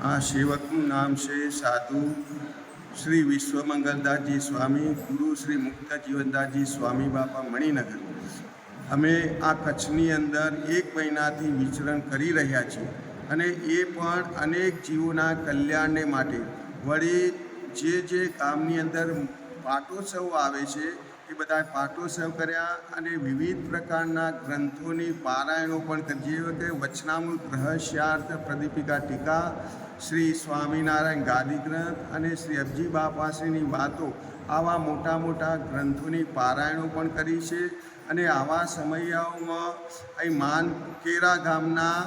આ સેવકનું નામ છે સાધુ શ્રી વિશ્વમંગલદાસજી સ્વામી, ગુરુ શ્રી મુક્ત જીવનદાસજી સ્વામી બાપા, મણિનગર. અમે આ કચ્છની અંદર 1 મહિનાથી વિચરણ કરી રહ્યા છીએ અને એ પણ અનેક જીવોના કલ્યાણને માટે. વળી જે ગામની અંદર પાટોત્સવ આવે છે એ બધા પાટોત્સવ કર્યા અને વિવિધ પ્રકારના ગ્રંથોની પારાયણો પણ કરી, જેવા કે વચનામૃત, રહસ્યાર્થ, પ્રદીપિકા ટીકા, શ્રી સ્વામિનારાયણ ગાદી ગ્રંથ અને શ્રી અબજી બાપાશ્રીની વાતો, આવા મોટા મોટા ગ્રંથોની પારાયણો પણ કરી છે. અને આવા સમયાઓમાં અહીં માનકેરા ગામના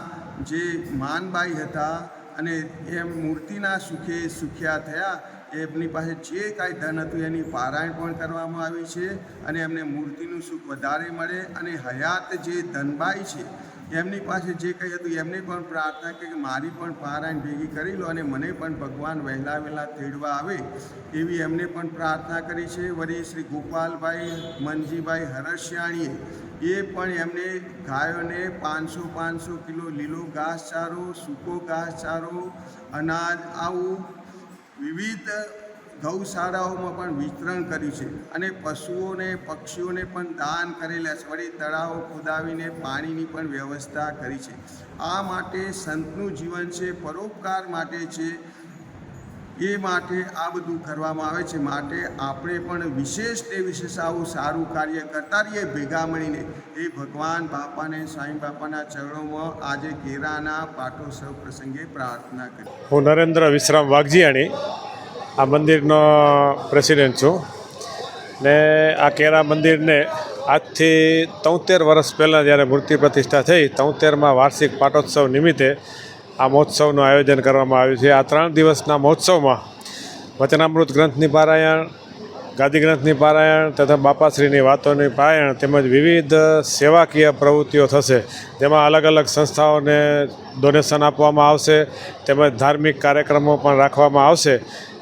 જે માનબાઈ હતા અને એમ મૂર્તિના સુખે સુખ્યા થયા, એમની પાસે જે કાંઈ ધન હતું એની પારાયણ પણ કરવામાં આવી છે અને એમને મૂર્તિનું સુખ વધારે મળે. અને હયાત જે ધનબાઈ છે એમની પાસે જે કંઈ હતું એમને પણ પ્રાર્થના કે મારી પણ પારાયણ ભેગી કરી લો અને મને પણ ભગવાન વહેલા તેડવા આવે, એવી એમને પણ પ્રાર્થના કરી છે. વળી શ્રી ગોપાલભાઈ મનજીભાઈ હરસિયાણીએ એ પણ એમને ગાયોને 500 કિલો લીલો ઘાસચારો, સૂકો ઘાસચારો, અનાજ, આવું વિવિધ ગૌશાળાઓમાં પણ વિતરણ કર્યું છે અને પશુઓને પક્ષીઓને પણ દાન કરેલા છે. વળી તળાવો ખોદાવીને પાણીની પણ વ્યવસ્થા કરી છે. આ માટે સંતનું જીવન છે, પરોપકાર માટે છે, એ માટે આ બધું કરવામાં આવે છે. માટે આપણે પણ વિશેષ આવું સારું કાર્ય કરતા રહીએ ભેગા મળીને. એ ભગવાન બાપાને, સ્વામી બાપાના ચરણોમાં આજે કેરાના પાટોત્સવ પ્રસંગે પ્રાર્થના કરી. હું નરેન્દ્ર વિશ્રામ વાઘજીયાણી આ મંદિરનો પ્રેસિડેન્ટ છું ને આ કેરા મંદિરને આજથી 73 વર્ષ પહેલાં જ્યારે મૂર્તિ પ્રતિષ્ઠા થઈ, 73માં વાર્ષિક પાટોત્સવ નિમિત્તે આ મહોત્સવનું આયોજન કરવામાં આવ્યું છે. આ 3 દિવસના મહોત્સવમાં વચનામૃત ગ્રંથની પારાયણ, ગાદી ગ્રંથની પારાયણ તથા બાપાશ્રીની વાતોની પારાયણ તેમજ વિવિધ સેવાકીય પ્રવૃત્તિઓ થશે. જેમાં અલગ અલગ સંસ્થાઓને ડોનેશન આપવામાં આવશે તેમજ ધાર્મિક કાર્યક્રમો પણ રાખવામાં આવશે.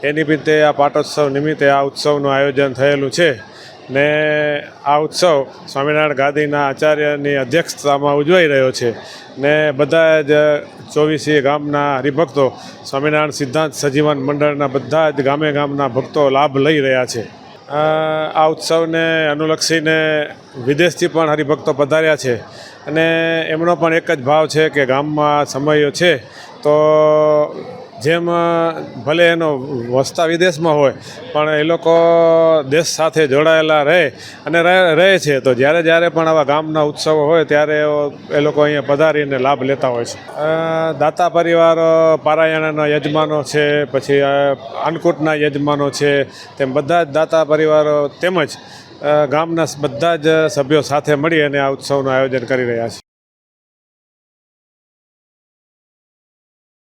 એ નિમિત્તે આ પાટોત્સવ નિમિત્તે આ ઉત્સવનું આયોજન થયેલું છે ને આ ઉત્સવ સ્વામિનારાયણ ગાદીના આચાર્યની અધ્યક્ષતામાં ઉજવાઈ રહ્યો છે ને બધા જ 24 ગામના હરિભક્તો, સ્વામિનારાયણ સિદ્ધાંત સજીવન મંડળના બધા જ ગામના ભક્તો લાભ લઈ રહ્યા છે. આ ઉત્સવને અનુલક્ષીને વિદેશથી પણ હરિભક્તો પધાર્યા છે અને એમનો પણ એક જ ભાવ છે કે ગામમાં સમયો છે તો જેમ ભલે એનો વસતા વિદેશમાં હોય પણ એ લોકો દેશ સાથે જોડાયેલા રહે છે. તો જ્યારે પણ આવા ગામના ઉત્સવો હોય ત્યારે એ લોકો અહીંયા પધારીને લાભ લેતા હોય છે. દાતા પરિવાર પારાયણના યજમાનો છે, પછી અન્નકૂટના યજમાનો છે, તેમ બધા જ દાતા પરિવારો તેમજ ગામના બધા જ સભ્યો સાથે મળી અને આ ઉત્સવનું આયોજન કરી રહ્યા છે.